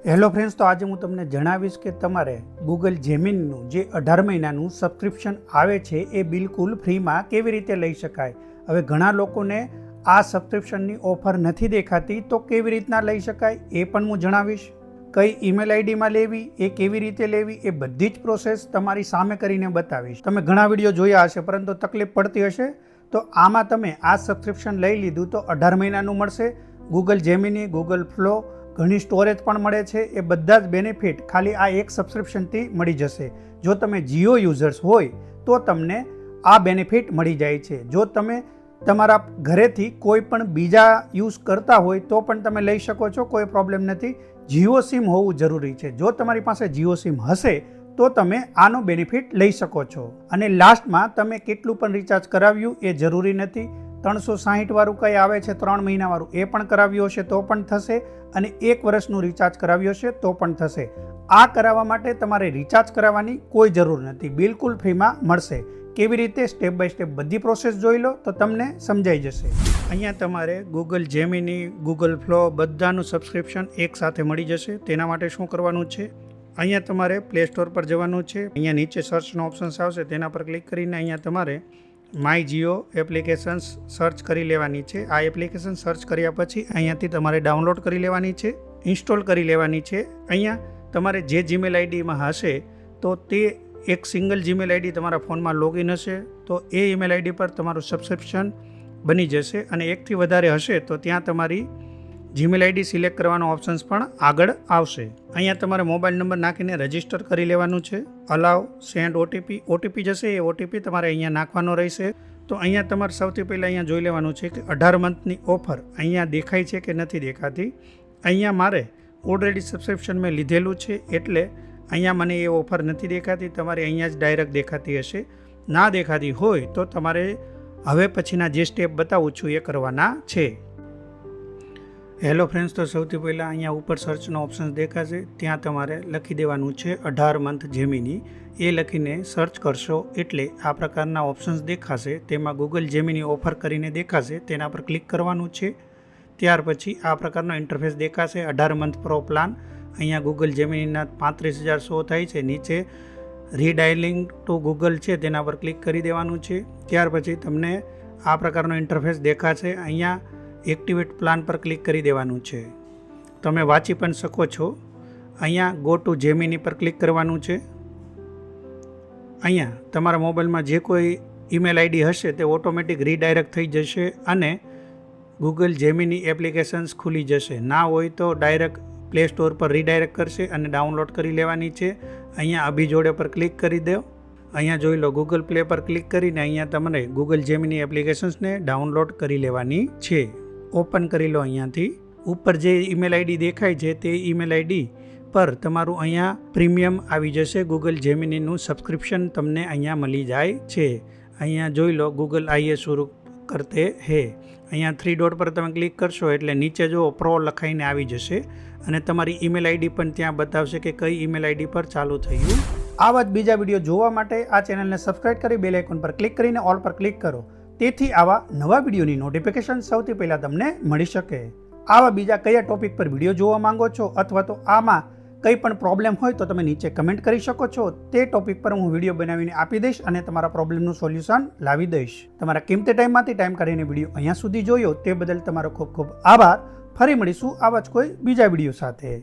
Hello friends, તો આજે હું તમને જણાવીશ કે તમારે ગૂગલ જેમિનીનું જે 18 મહિનાનું સબસ્ક્રિપ્શન આવે છે એ બિલકુલ ફ્રીમાં કેવી રીતે લઈ શકાય. હવે ઘણા લોકોને આ સબસ્ક્રિપ્શનની ઓફર નથી દેખાતી, તો કેવી રીતના લઈ શકાય એ પણ હું જણાવીશ. કઈ ઈમેલ આઈડીમાં લેવી, એ કેવી રીતે લેવી, એ બધી જ પ્રોસેસ તમારી સામે કરીને બતાવીશ. તમે ઘણા વિડીયો જોયા હશે, પરંતુ તકલીફ પડતી હશે, તો આમાં તમે આ સબસ્ક્રિપ્શન લઈ લીધું તો 18 મહિનાનું મળશે. ગૂગલ જેમિની, ગૂગલ ફ્લો, ઘણી સ્ટોરેજ પણ મળે છે. એ બધા જ બેનિફિટ ખાલી આ એક સબસ્ક્રિપ્શનથી મળી જશે. જો તમે જીઓ યુઝર્સ હોય તો તમને આ બેનિફિટ મળી જાય છે. જો તમે તમારા ઘરેથી કોઈ પણ બીજા યુઝ કરતા હોય તો પણ તમે લઈ શકો છો, કોઈ પ્રોબ્લેમ નથી. જીઓ સિમ હોવું જરૂરી છે. જો તમારી પાસે જીઓ સિમ હશે તો તમે આનો બેનિફિટ લઈ શકો છો. અને લાસ્ટમાં તમે કેટલું પણ રિચાર્જ કરાવ્યું એ જરૂરી નથી. 360 વાળું કંઈ આવે છે, 3 મહિના વાળું, એ પણ કરાવ્યું હશે તો પણ થશે. અને 1 વર્ષનું રિચાર્જ કરાવ્યું હશે તો પણ થશે. આ કરાવવા માટે તમારે રિચાર્જ કરાવવાની કોઈ જરૂર નથી, બિલકુલ ફ્રીમાં મળશે. કેવી રીતે, સ્ટેપ બાય સ્ટેપ બધી પ્રોસેસ જોઈ લો તો તમને સમજાઈ જશે. અહીંયા તમારે ગૂગલ જેમિની, ગૂગલ ફ્લો બધાનું સબસ્ક્રિપ્શન એક સાથે મળી જશે. તેના માટે શું કરવાનું છે, અહીંયા તમારે પ્લે સ્ટોર પર જવાનું છે. અહીંયા નીચે સર્ચનો ઓપ્શન આવશે, તેના પર ક્લિક કરીને અહીંયા તમારે માય જીઓ એપ્લિકેશન્સ સર્ચ કરી લેવાની છે. આ એપ્લિકેશન સર્ચ કર્યા પછી અહીંયાથી તમારે ડાઉનલોડ કરી લેવાની છે, ઇન્સ્ટોલ કરી લેવાની છે. અહીંયા તમારે જે જીમેલ આઈડીમાં હશે તો તે એક સિંગલ જીમેલ આઈડી તમારા ફોનમાં લોગિન હશે તો એ ઈમેલ આઈડી પર તમારું સબસ્ક્રિપ્શન બની જશે. અને એકથી વધારે હશે તો ત્યાં તમારી જીમેલ આઈડી સિલેક્ટ કરવાનો ઓપ્શન્સ પણ આગળ આવશે. અહીંયા તમારે મોબાઈલ નંબર નાખીને રજિસ્ટર કરી લેવાનું છે. અલાવ સેન્ડ ઓટીપી જશે, એ ઓટીપી તમારે અહીંયા નાખવાનો રહેશે. તો અહીંયા તમારે સૌથી પહેલાં અહીંયા જોઈ લેવાનું છે કે 18 મંથની ઓફર અહીંયા દેખાય છે કે નથી દેખાતી. અહીંયા મારે ઓલરેડી સબસ્ક્રિપ્શન મેં લીધેલું છે એટલે અહીંયા મને એ ઓફર નથી દેખાતી. તમારે અહીંયા જ ડાયરેક્ટ દેખાતી હશે. ના દેખાતી હોય તો તમારે હવે પછીના જે સ્ટેપ બતાવું છું એ કરવાના છે. હેલો ફ્રેન્ડ્સ, તો સૌથી પહેલાં અહીંયા ઉપર સર્ચનો ઓપ્શન દેખાશે, ત્યાં તમારે લખી દેવાનું છે 18 મંથ જેમિની. એ લખીને સર્ચ કરશો એટલે આ પ્રકારના ઓપ્શન્સ દેખાશે. તેમાં ગૂગલ જેમિની ઓફર કરીને દેખાશે, તેના પર ક્લિક કરવાનું છે. ત્યાર પછી આ પ્રકારનો ઇન્ટરફેસ દેખાશે. 18 મંથ પ્રો પ્લાન. અહીંયા ગૂગલ જેમિનીના 35,000 શો થાય છે. નીચે રીડાયલિંગ ટુ ગૂગલ છે, તેના પર ક્લિક કરી દેવાનું છે. ત્યાર પછી તમને આ પ્રકારનો ઇન્ટરફેસ દેખાશે. અહીંયા એક્ટિવેટ પ્લાન પર ક્લિક કરી દેવાનું છે. તમે વાંચી પણ શકો છો. અહીંયા ગો ટુ જેમિની પર ક્લિક કરવાનું છે. અહીંયા તમારા મોબાઈલમાં જે કોઈ ઈમેલ આઈડી હશે તે ઓટોમેટિક રીડાયરેક્ટ થઈ જશે અને ગૂગલ જેમિની એપ્લિકેશન્સ ખુલી જશે. ના હોય તો ડાયરેક્ટ પ્લે સ્ટોર પર રીડાયરેક્ટ કરશે અને ડાઉનલોડ કરી લેવાની છે. અહીંયા અભી જોડે પર ક્લિક કરી દો. અહીંયા જોઈ લો, ગૂગલ પ્લે પર ક્લિક કરીને અહીંયા તમને ગૂગલ જેમિની એપ્લિકેશન્સને ડાઉનલોડ કરી લેવાની છે. ઓપન કરી લો. અહીંયાથી ઉપર જે ઈમેલ આઈડી દેખાય છે તે ઈમેલ આઈડી પર તમારું અહીંયા પ્રીમિયમ આવી જશે. ગૂગલ જેમિનીનું સબસ્ક્રિપ્શન તમને અહીંયા મળી જાય છે. અહીંયા જોઈ લો, ગૂગલ આઈએ શરૂ કરતે હે. અહીંયા 3 ડોટ પર તમે ક્લિક કરશો એટલે નીચે જો પ્રો લખાઈને આવી જશે અને તમારી ઈમેલ આઈડી પણ ત્યાં બતાવશે કે કઈ ઈમેલ આઈડી પર ચાલુ થયું. આવા જ બીજા વિડીયો જોવા માટે આ ચેનલને સબસ્ક્રાઇબ કરી બેલ આઇકોન પર ક્લિક કરીને ઓલ પર ક્લિક કરો. તેથી આવા નવા વિડીયોની નોટિફિકેશન સૌથી પહેલાં તમને મળી શકે. આવા બીજા કયા ટોપિક પર વિડીયો જોવા માંગો છો અથવા તો આમાં કંઈ પણ પ્રોબ્લેમ હોય તો તમે નીચે કમેન્ટ કરી શકો છો. તે ટોપિક પર હું વિડીયો બનાવીને આપી દઈશ અને તમારા પ્રોબ્લેમનું સોલ્યુશન લાવી દઈશ. તમારા કિંમતી ટાઈમમાંથી ટાઈમ કાઢીને વિડીયો અહીંયા સુધી જોયો તે બદલ તમારો ખૂબ ખૂબ આભાર. ફરી મળીશું આવા જ કોઈ બીજા વિડીયો સાથે.